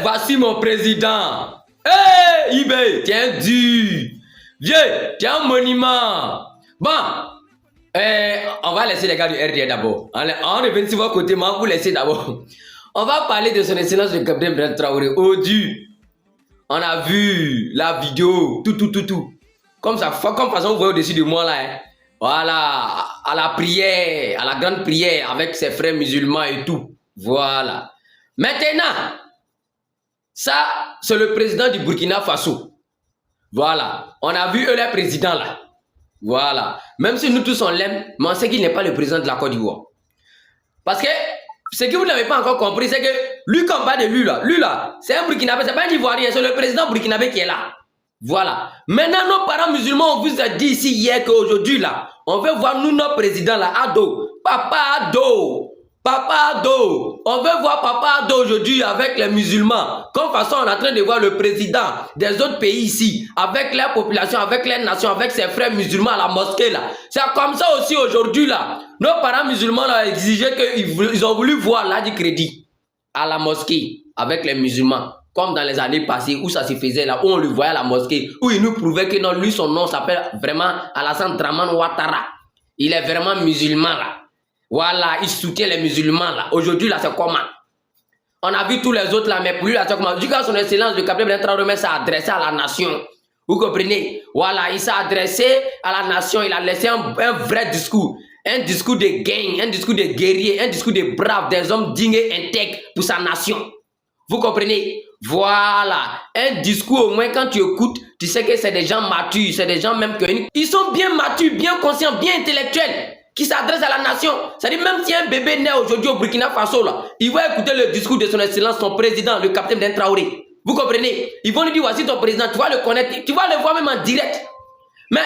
voici mon président. Hé, Ibé, tiens dur. Vieux, tiens un monument. Bon, on va laisser les gars du RDA d'abord. On revient sur votre côté, mais on va vous laisser d'abord. On va parler de son excellence le capitaine Ibrahim Traoré. Aujourd'hui, on a vu la vidéo, tout. Comme façon vous voyez au-dessus de moi là. Hein. Voilà, à la prière, à la grande prière avec ses frères musulmans et tout. Voilà. Maintenant, ça, c'est le président du Burkina Faso. Voilà. On a vu eux, les présidents là. Voilà. Même si nous tous on l'aime, mais on sait qu'il n'est pas le président de la Côte d'Ivoire. Parce que ce que vous n'avez pas encore compris, c'est que lui, quand on parle de lui là, c'est un Burkinabé, c'est pas un Ivoirien, c'est le président burkinabé qui est là. Voilà. Maintenant, nos parents musulmans, on vous a dit ici hier qu'aujourd'hui là, on veut voir nous, notre président là, Ado. Papa Ado. On veut voir Papa Ado aujourd'hui avec les musulmans. Comme façon, on est en train de voir le président des autres pays ici, avec leur population, avec les nations, avec ses frères musulmans à la mosquée là. C'est comme ça aussi aujourd'hui là. Nos parents musulmans là exigeaient qu'ils ont voulu voir là du crédit à la mosquée avec les musulmans. Comme dans les années passées où ça se faisait là, où on le voyait à la mosquée, où il nous prouvait que non, lui, son nom s'appelle vraiment Alassane Dramane Ouattara. Il est vraiment musulman là. Voilà, il soutient les musulmans là. Aujourd'hui là, c'est comment? On a vu tous les autres là, mais plus là, c'est comment? Du coup, son excellence, le capitaine Ibrahim Traoré s'est adressé à la nation. Vous comprenez? Voilà, il s'est adressé à la nation, il a laissé un vrai discours. Un discours de gang, un discours de guerrier, un discours de brave, des hommes dignes et intègres pour sa nation. Vous comprenez? Voilà. Un discours, au moins, quand tu écoutes, tu sais que c'est des gens matures, c'est des gens même que... Ils sont bien matures, bien conscients, bien intellectuels, qui s'adressent à la nation. C'est-à-dire, même si un bébé naît aujourd'hui au Burkina Faso, là, il va écouter le discours de son excellence, son président, le capitaine Ibrahim Traoré. Vous comprenez? Ils vont lui dire, voici ton président, tu vas le connaître, tu vas le voir même en direct. Mais...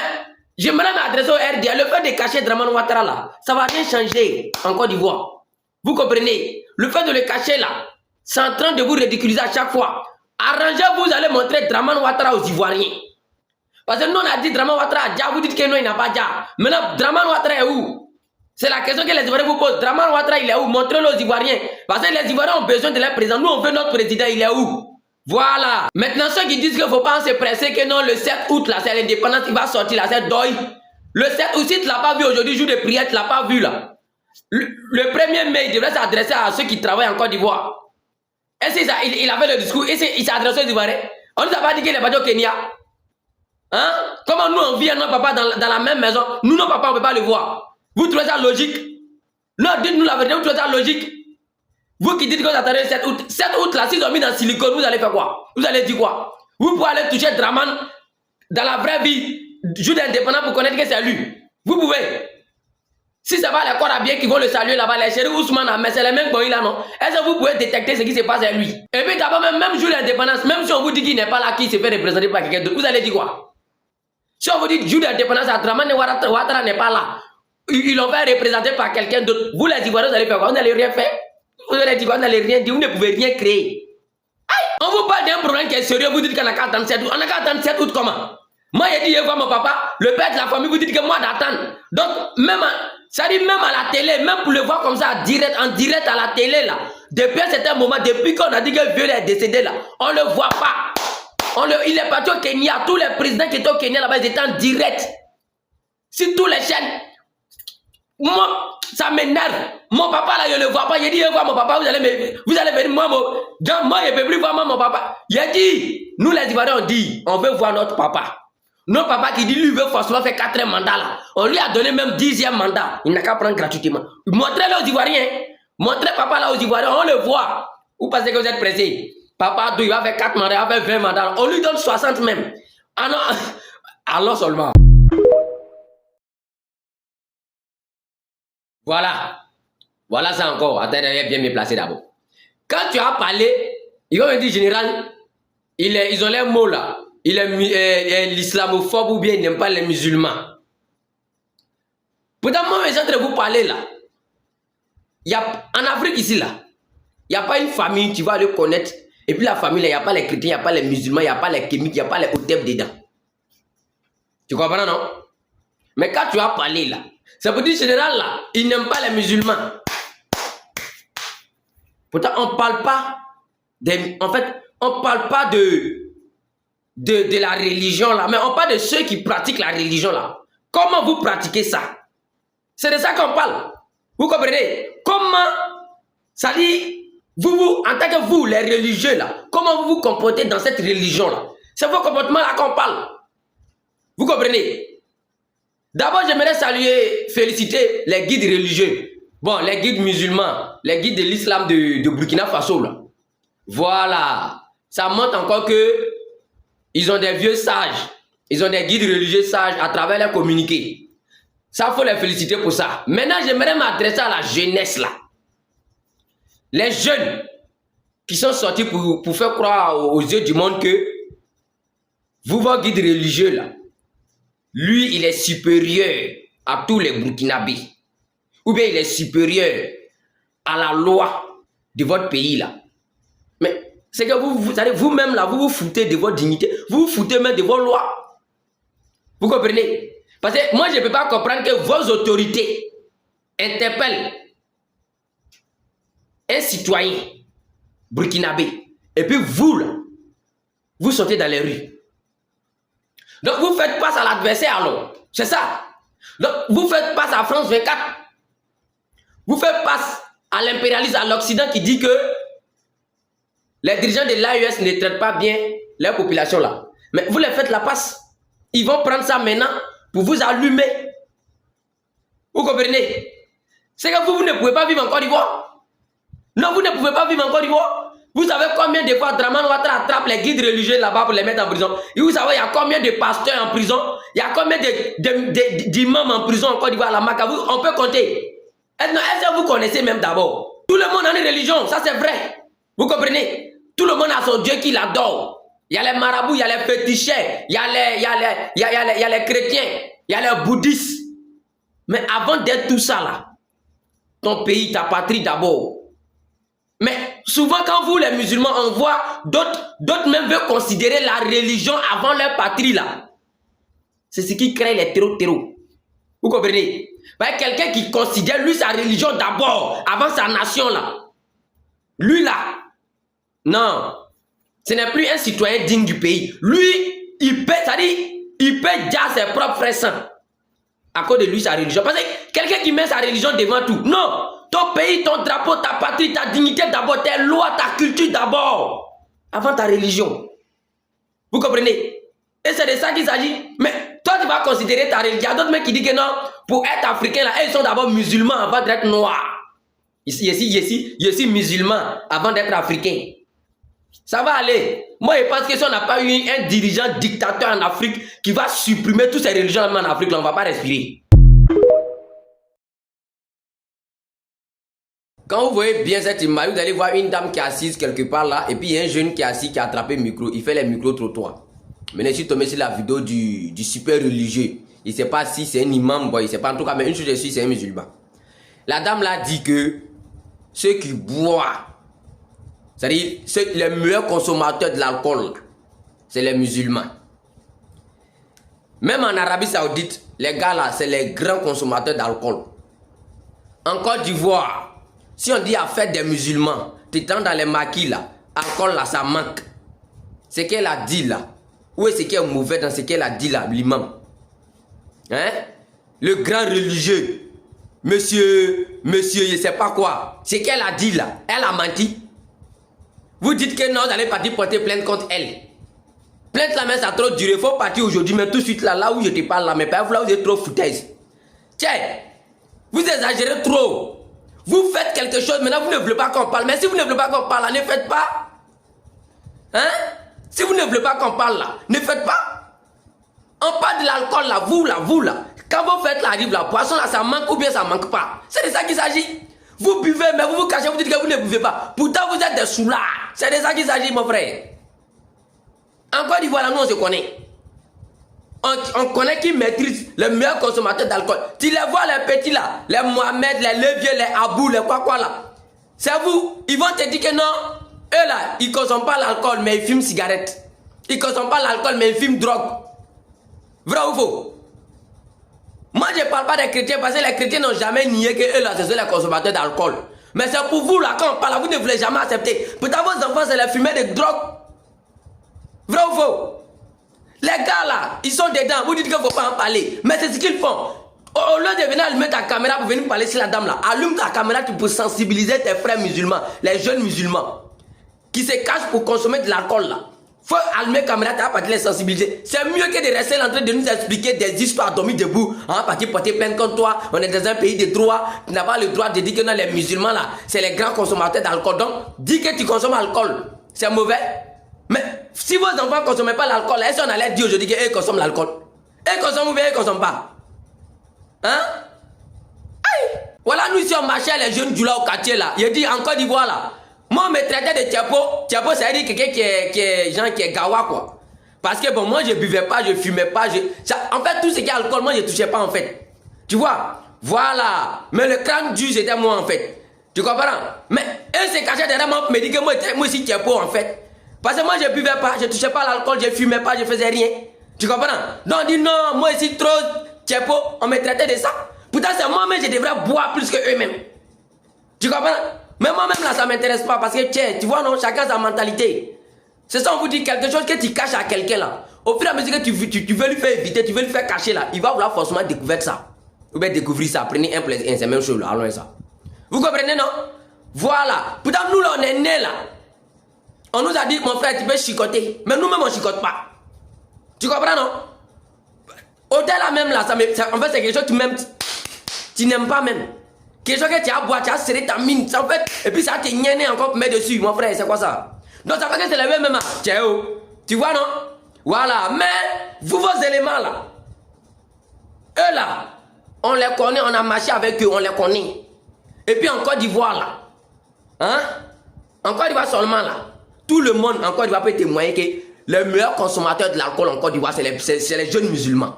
j'aimerais m'adresser au RDA. Le fait de cacher Dramane Ouattara là, ça va rien changer en Côte d'Ivoire. Vous comprenez? Le fait de le cacher là, c'est en train de vous ridiculiser à chaque fois. Arrangez-vous, vous allez montrer Dramane Ouattara aux Ivoiriens. Parce que nous on a dit Dramane Ouattara a Dja, vous dites que non, il n'a pas Dja. Maintenant, Dramane Ouattara est où? C'est la question que les Ivoiriens vous posent. Dramane Ouattara, il est où? Montrez-le aux Ivoiriens. Parce que les Ivoiriens ont besoin de leur président. Nous, on veut notre président, il est où? Voilà. Maintenant, ceux qui disent qu'il ne faut pas se presser, que non, le 7 août, là, c'est l'indépendance, il va sortir, là, c'est deuil. Le 7 août, si tu ne l'as pas vu aujourd'hui, jour de prière, tu ne l'as pas vu, là. Le 1er mai, il devrait s'adresser à ceux qui travaillent en Côte d'Ivoire. Est-ce qu'il avait le discours? Est-ce qu'il s'est adressé aux Ivoiriens? On ne nous a pas dit qu'il est pas au Kenya. Hein? Comment nous, on vit avec nos papas dans la même maison? Nous, nos papas, on ne peut pas le voir. Vous trouvez ça logique? Non, dites-nous la vérité, vous trouvez ça logique? Vous qui dites que vous attendez le 7 août. 7 août, là, s'ils ont mis dans silicone, vous allez faire quoi? Vous allez dire quoi? Vous pouvez aller toucher Dramane dans la vraie vie, jour d'indépendance pour connaître que c'est lui. Vous pouvez. Si ça va les corps à bien qui vont le saluer là-bas, les chéris Ousmane, mais c'est les mêmes boys là, non? Est-ce que vous pouvez détecter ce qui se passe à lui? Et puis d'abord, même jour d'indépendance, même si on vous dit qu'il n'est pas là, qu'il se fait représenter par quelqu'un d'autre, vous allez dire quoi? Si on vous dit jour d'indépendance, Dramane Ouattara n'est pas là, ils l'ont fait représenter par quelqu'un d'autre, vous les Ivoiriens, vous allez faire quoi? Vous n'allez rien faire? Vous allez dire, vous n'allez rien dire, vous ne pouvez rien créer. Aïe, on vous parle d'un problème qui est sérieux, vous dites qu'on a qu'à attendre 7 août. On a qu'à attendre 7 août comment? Moi, j'ai dit, je vois mon papa, le père de la famille, vous dites que moi d'attendre. Donc, même, ça dit même à la télé, même pour le voir comme ça, en direct à la télé, là, depuis un certain moment, depuis qu'on a dit que le vieux est décédé, là, on ne le voit pas. Il est parti au Kenya, tous les présidents qui étaient au Kenya, là-bas, ils étaient en direct. Sur tous les chaînes. Moi, ça m'énerve. Mon papa là, je ne le vois pas. Il dit, je vois mon papa, vous allez venir, moi, je ne peux plus voir mon papa. Il a dit, nous les Ivoiriens, on dit, on veut voir notre papa. Notre papa qui dit, lui, veut forcément faire 4e mandat là. On lui a donné même 10e mandat. Il n'a qu'à prendre gratuitement. Montrez-le aux Ivoiriens. Montrez papa là aux Ivoiriens, on le voit. Vous pensez que vous êtes pressé? Papa, il va faire 4 mandats, il va faire 20 mandats. On lui donne 60 même. Ah non, alors seulement. Voilà. Voilà ça encore. Attends, bien me placer d'abord. Quand tu as parlé, ils vont me dire, général, ils ont les mots là. Il est l'islamophobe ou bien il n'aime pas les musulmans. Pourtant, moi, je suis en train de vous parler là. En Afrique ici là, il n'y a pas une famille, tu vas le connaître. Et puis la famille là, il n'y a pas les chrétiens, il n'y a pas les musulmans, il n'y a pas les kémiques, il n'y a pas les hotep dedans. Tu comprends non? Mais quand tu as parlé là, ça veut dire général là, il n'aime pas les musulmans. Pourtant, on ne parle pas des... En fait, on ne parle pas de la religion là, mais on parle de ceux qui pratiquent la religion là. Comment vous pratiquez ça? C'est de ça qu'on parle. Vous comprenez? Comment, ça dit, vous, en tant que vous, les religieux là, comment vous vous comportez dans cette religion là? C'est vos comportements là qu'on parle. Vous comprenez? D'abord, j'aimerais saluer, féliciter les guides religieux. Bon, les guides musulmans, les guides de l'islam de Burkina Faso là. Voilà. Ça montre encore que ils ont des vieux sages. Ils ont des guides religieux sages à travers leurs communiqués. Ça, il faut les féliciter pour ça. Maintenant, j'aimerais m'adresser à la jeunesse là. Les jeunes qui sont sortis pour faire croire aux yeux du monde que vous, votre guide religieux là, lui, il est supérieur à tous les Burkinabés. Ou bien il est supérieur à la loi de votre pays là. Mais c'est que vous-même là, vous vous foutez de votre dignité. Vous vous foutez même de vos lois. Vous comprenez? Parce que moi, je ne peux pas comprendre que vos autorités interpellent un citoyen burkinabé. Et puis vous, là, vous sortez dans les rues. Donc, vous faites face à l'adversaire, alors. C'est ça. Donc, vous faites face à France 24. Vous faites face à l'impérialisme, à l'Occident qui dit que les dirigeants de l'AES ne traitent pas bien leur population, là. Mais vous les faites la passe. Ils vont prendre ça maintenant pour vous allumer. Vous comprenez? C'est que vous ne pouvez pas vivre en Côte d'Ivoire. Non, vous ne pouvez pas vivre en Côte d'Ivoire. Vous savez combien de fois Draman Ouattara attrape les guides religieux là-bas pour les mettre en prison? Et vous savez, il y a combien de pasteurs en prison? Il y a combien d'imams en prison en Côte d'Ivoire, la Maca? On peut compter. Est-ce que vous connaissez même d'abord? Tout le monde a une religion, ça c'est vrai. Vous comprenez? Tout le monde a son Dieu qui l'adore. Il y a les marabouts, il y a les féticheurs, il y a les chrétiens, il y a les bouddhistes. Mais avant d'être tout ça là, ton pays, ta patrie d'abord. Mais souvent quand vous les musulmans, on voit d'autres même veulent considérer la religion avant leur patrie là. C'est ce qui crée les terreaux. Vous comprenez? Quelqu'un qui considère lui sa religion d'abord, avant sa nation là. Lui là, non. Ce n'est plus un citoyen digne du pays. Lui, il paie, c'est-à-dire, il paie déjà ses propres frères saints. À cause de lui, sa religion. Parce que quelqu'un qui met sa religion devant tout. Non. Ton pays, ton drapeau, ta patrie, ta dignité d'abord, tes lois, ta culture d'abord. Avant ta religion. Vous comprenez? Et c'est de ça qu'il s'agit. Mais toi, tu vas considérer ta religion. Il y a d'autres mecs qui disent que non, pour être africain, là, ils sont d'abord musulmans avant d'être noirs. Je suis musulman avant d'être africain. Ça va aller. Moi, je pense que si on n'a pas eu un dirigeant dictateur en Afrique qui va supprimer toutes ces religions en Afrique, là, on ne va pas respirer. Quand vous voyez bien cette image, vous allez voir une dame qui est assise quelque part là, et puis il y a un jeune qui est assis, qui a attrapé le micro, il fait les micro-trottoirs. Maintenant, je suis tombé sur la vidéo du super religieux. Il ne sait pas si c'est un imam, bon, il ne sait pas en tout cas, mais une chose je suis, c'est un musulman. La dame là dit que ceux qui boivent, c'est-à-dire les meilleurs consommateurs de l'alcool, c'est les musulmans. Même en Arabie Saoudite, les gars là, c'est les grands consommateurs d'alcool. En Côte d'Ivoire, si on dit à fête des musulmans, tu es dans les maquis là, alcool là, ça manque. Ce qu'elle a dit là, où est ce qui est mauvais dans ce qu'elle a dit là, l'imam? Hein? Le grand religieux, monsieur, je sais pas quoi. Ce qu'elle a dit là, elle a menti. Vous dites que non, vous allez partir porter plainte contre elle. Plainte là, mais ça a trop duré. Il faut partir aujourd'hui, mais tout de suite là où je te parle là, mais pas vous là, vous êtes trop foutaise. Tiens, vous exagérez trop. Vous faites quelque chose, maintenant vous ne voulez pas qu'on parle. Mais si vous ne voulez pas qu'on parle là, ne faites pas. Hein? Si vous ne voulez pas qu'on parle là, ne faites pas. On parle de l'alcool là, vous là. Quand vous faites la rive, la poisson là, ça manque ou bien ça manque pas. C'est de ça qu'il s'agit. Vous buvez, mais vous vous cachez, vous dites que vous ne buvez pas. Pourtant, vous êtes des soulards. C'est de ça qu'il s'agit, mon frère. En Côte d'Ivoire, nous, on se connaît. On connaît qui maîtrise les meilleurs consommateurs d'alcool. Tu les vois, les petits là, les Mohamed, les Levier, les Abou, les quoi là. C'est vous. Ils vont te dire que non, eux là, ils ne consomment pas l'alcool, mais ils fument cigarette. Ils ne consomment pas l'alcool, mais ils fument drogue. Vrai ou faux? Moi, je ne parle pas des chrétiens parce que les chrétiens n'ont jamais nié que eux là, ce sont les consommateurs d'alcool. Mais c'est pour vous là, quand on parle, vous ne voulez jamais accepter. Pourtant, vos enfants, c'est les fumeurs de drogue. Vrai ou faux? Les gars là, ils sont dedans. Vous dites qu'il ne faut pas en parler. Mais c'est ce qu'ils font. Au lieu de venir allumer ta caméra pour venir parler sur la dame là, allume ta caméra pour sensibiliser tes frères musulmans, les jeunes musulmans, qui se cachent pour consommer de l'alcool là. Faut allumer la caméra, tu vas partir les sensibiliser. C'est mieux que de rester en train de nous expliquer des histoires dormir debout. On va partir porter plainte contre toi. On est dans un pays de droit. Tu n'as pas le droit de dire que non, les musulmans là, c'est les grands consommateurs d'alcool. Donc, dis que tu consommes l'alcool. C'est mauvais. Mais si vos enfants ne consomment pas l'alcool, est-ce qu'on allait dire aujourd'hui qu'ils consomment l'alcool? Ils consomment ou bien ils ne consomment pas? Hein? Aïe! Voilà, nous ici on marchait les jeunes du là au quartier là. Il dit en Côte d'Ivoire là. Moi on me traitait de Tchapo. Tchapo ça veut dire quelqu'un qui est gawa quoi. Parce que bon, moi je buvais pas, je fumais pas. En fait, tout ce qui est alcool, moi je touchais pas en fait. Tu vois? Voilà. Mais le crâne dur c'était moi en fait. Tu comprends? Mais eux se cachaient derrière moi pour me dire que moi aussi Tchapo en fait. Parce que moi je buvais pas, je touchais pas l'alcool, je fumais pas, je faisais rien. Tu comprends? Donc on dit non, moi ici trop Tchapo, on me traitait de ça. Pourtant c'est moi-même je devrais boire plus que eux-mêmes. Tu comprends? Mais moi-même là ça m'intéresse pas parce que tiens, tu vois non, chacun sa mentalité. C'est ça on vous dit quelque chose que tu caches à quelqu'un là. Au fur et à mesure que tu veux lui faire éviter, tu veux lui faire cacher là, il va vouloir forcément découvrir ça. Ou bien découvrir ça, prenez un plaisir, c'est la même chose là, allons ça. Vous comprenez non? Voilà. Pourtant nous là on est nés là. On nous a dit mon frère tu peux chicoter. Mais nous-mêmes on chicote pas. Tu comprends non? Au-delà même là, en fait c'est quelque chose que tu n'aimes pas même. Quelque chose que tu as boire, tu as serré ta mine. En fait, et puis ça te gêné encore pour mettre dessus, mon frère, c'est quoi ça? Donc ça fait que c'est le même. Ciao. Tu vois non? Voilà. Mais vous vos éléments là, eux là, on les connaît, on a marché avec eux, on les connaît. Et puis en Côte d'Ivoire là, hein? En Côte d'Ivoire seulement là, tout le monde en Côte d'Ivoire peut témoigner que les meilleurs consommateurs de l'alcool en Côte d'Ivoire, c'est les jeunes musulmans.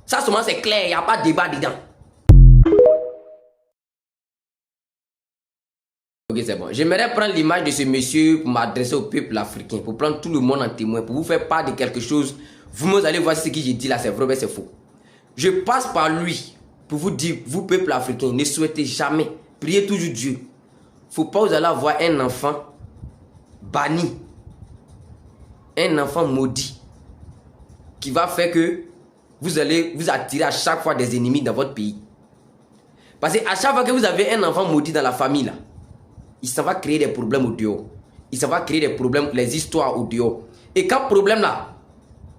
Ça seulement c'est clair, il n'y a pas de débat dedans. Ok, c'est bon. J'aimerais prendre l'image de ce monsieur pour m'adresser au peuple africain, pour prendre tout le monde en témoin, pour vous faire part de quelque chose. Vous allez voir si ce que j'ai dit là, c'est vrai ou c'est faux. Je passe par lui pour vous dire, vous peuple africain, ne souhaitez jamais, priez toujours Dieu. Il ne faut pas vous allez avoir un enfant banni, un enfant maudit, qui va faire que vous allez vous attirer à chaque fois des ennemis dans votre pays. Parce qu'à chaque fois que vous avez un enfant maudit dans la famille là, ça va créer des problèmes au dehors. Ça va créer des problèmes, les histoires au dehors. Et quand problème là,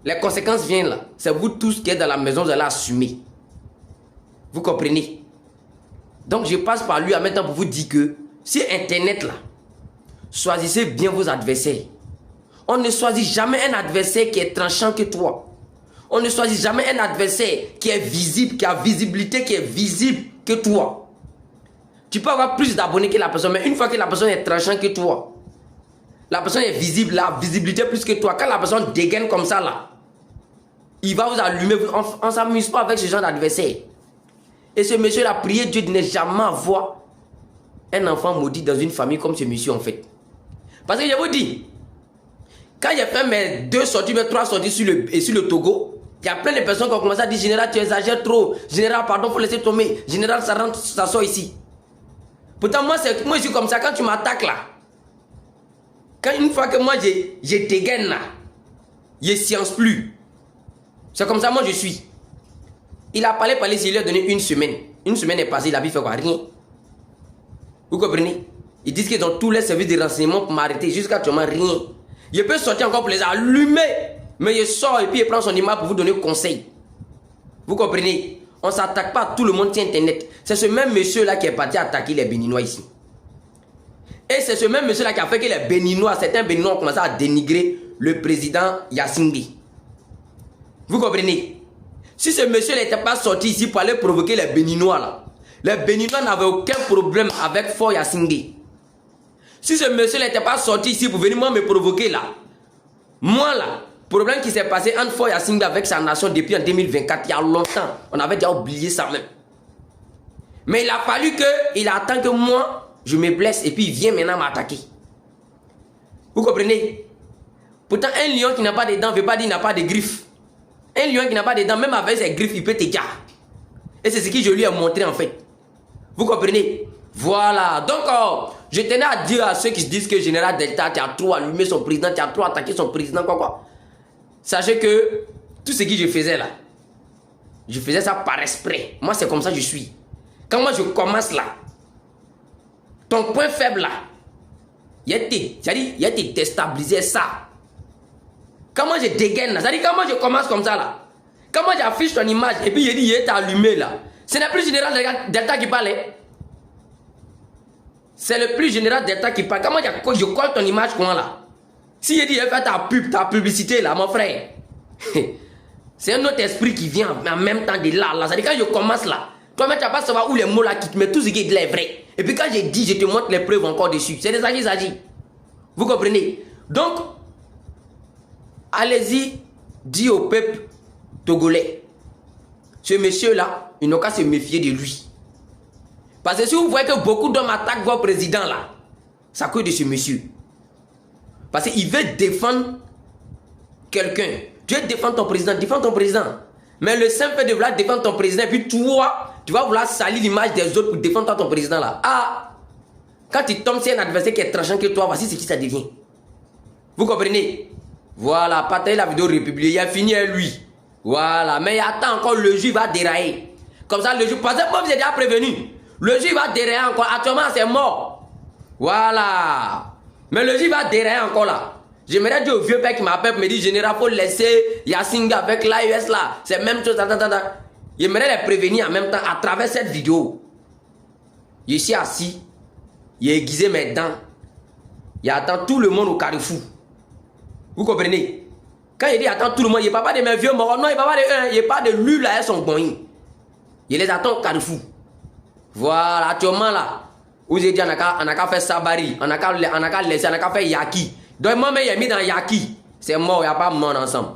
les conséquences viennent là, c'est vous tous qui êtes dans la maison, vous allez assumer. Vous comprenez? Donc je passe par lui en même temps pour vous dire que si Internet là, choisissez bien vos adversaires. On ne choisit jamais un adversaire qui est tranchant que toi. On ne choisit jamais un adversaire qui est visible, qui a visibilité, qui est visible que toi. Tu peux avoir plus d'abonnés que la personne, mais une fois que la personne est tranchante que toi, la personne est visible, la visibilité plus que toi, quand la personne dégaine comme ça là, il va vous allumer. On ne s'amuse pas avec ce genre d'adversaire. Et ce monsieur a prié Dieu de ne jamais avoir un enfant maudit dans une famille comme ce monsieur en fait. Parce que je vous dis, quand j'ai fait mes 2 sorties, mes 3 sorties sur le Togo, il y a plein de personnes qui ont commencé à dire Général, tu exagères trop. Général, pardon, il faut laisser tomber. Général, ça rentre, ça sort ici. Pourtant, moi je suis comme ça. Quand tu m'attaques là, une fois que moi je dégaine là, je ne science plus. C'est comme ça, moi je suis. Il a parlé, il lui a donné une semaine. Une semaine est passée, il a fait quoi? Rien. Vous comprenez? Ils disent qu'ils ont tous les services de renseignement pour m'arrêter. Jusqu'à actuellement, rien. Je peux sortir encore pour les allumer. Mais je sors et puis il prend son image pour vous donner conseil. Vous comprenez? On ne s'attaque pas, tout le monde tient Internet. C'est ce même monsieur-là qui est parti attaquer les Béninois ici. Et c'est ce même monsieur-là qui a fait que les Béninois, certains Béninois ont commencé à dénigrer le président Yassingbe. Vous comprenez? Si ce monsieur n'était pas sorti ici pour aller provoquer les Béninois, là, les Béninois n'avaient aucun problème avec Fort Yassingbe. Si ce monsieur n'était pas sorti ici pour venir moi me provoquer là, moi là, problème qui s'est passé entre Fort Yassingbe avec sa nation depuis en 2024, il y a longtemps. On avait déjà oublié ça même. Mais il a fallu qu'il attend que moi, je me blesse et puis il vient maintenant m'attaquer. Vous comprenez? Pourtant, un lion qui n'a pas de dents ne veut pas dire qu'il n'a pas de griffes. Un lion qui n'a pas de dents, même avec ses griffes, il peut te dire. Et c'est ce que je lui ai montré en fait. Vous comprenez? Voilà. Donc, je tenais à dire à ceux qui se disent que Général Delta, tu as trop allumé son président, tu as trop attaqué son président, quoi. Sachez que tout ce que je faisais là, je faisais ça par esprit. Moi, c'est comme ça que je suis. Quand moi je commence là, ton point faible là, il y a été déstabilisé ça. Quand moi je dégaine là, c'est-à-dire quand moi je commence comme ça là, quand moi j'affiche ton image et puis il dit il est allumé là, ce n'est plus Général Delta qui parle. C'est le plus Général Delta qui parle. Quand moi je colle ton image comment là, si il dit il fait ta publicité là, mon frère, c'est un autre esprit qui vient en même temps de là. C'est-à-dire quand je commence là, toi-même tu vas pas savoir où les mots là quittent, mais tout ce qui est là est vrai. Et puis quand je dis, je te montre les preuves encore dessus. C'est de ça qu'il s'agit. Vous comprenez? Donc, allez-y, dis au peuple togolais, ce monsieur-là, il n'a qu'à se méfier de lui. Parce que si vous voyez que beaucoup d'hommes attaquent votre président là, ça cause de ce monsieur. Parce qu'il veut défendre quelqu'un. Tu veux défendre ton président, défends ton président. Mais le simple fait de vouloir défendre ton président, et puis toi, tu vas vouloir salir l'image des autres pour défendre ton président là. Ah! Quand tu tombes sur un adversaire qui est tranchant que toi, voici ce qui ça devient. Vous comprenez? Voilà, partagez la vidéo republiée, il a fini avec lui. Voilà, mais attends encore, le juge va dérailler. Comme ça, le juge, parce que moi, vous êtes déjà prévenu. Le juge va dérailler encore. Actuellement, c'est mort. Voilà. Mais le juge va dérailler encore là. J'aimerais dire au vieux père qui m'appelle pour me dire, Général, faut laisser Yasinga avec l'AES là. C'est même chose. J'aimerais les prévenir en même temps à travers cette vidéo. Je suis assis. J'ai aiguisé mes dents. J'attends tout le monde au carrefour. Vous comprenez? Quand il dit attends tout le monde, il n'y a pas de mes vieux morts. Non, il n'y a pas de un. Il n'y a pas de lui là, elles sont bonnes. Il les attend au carrefour. Voilà, actuellement là. Vous avez dit on a qu'à faire sabari. On a qu'à laisser, on a qu'à faire yaki. Donc moi, j'ai mis dans yaki. C'est mort, il n'y a pas de monde ensemble.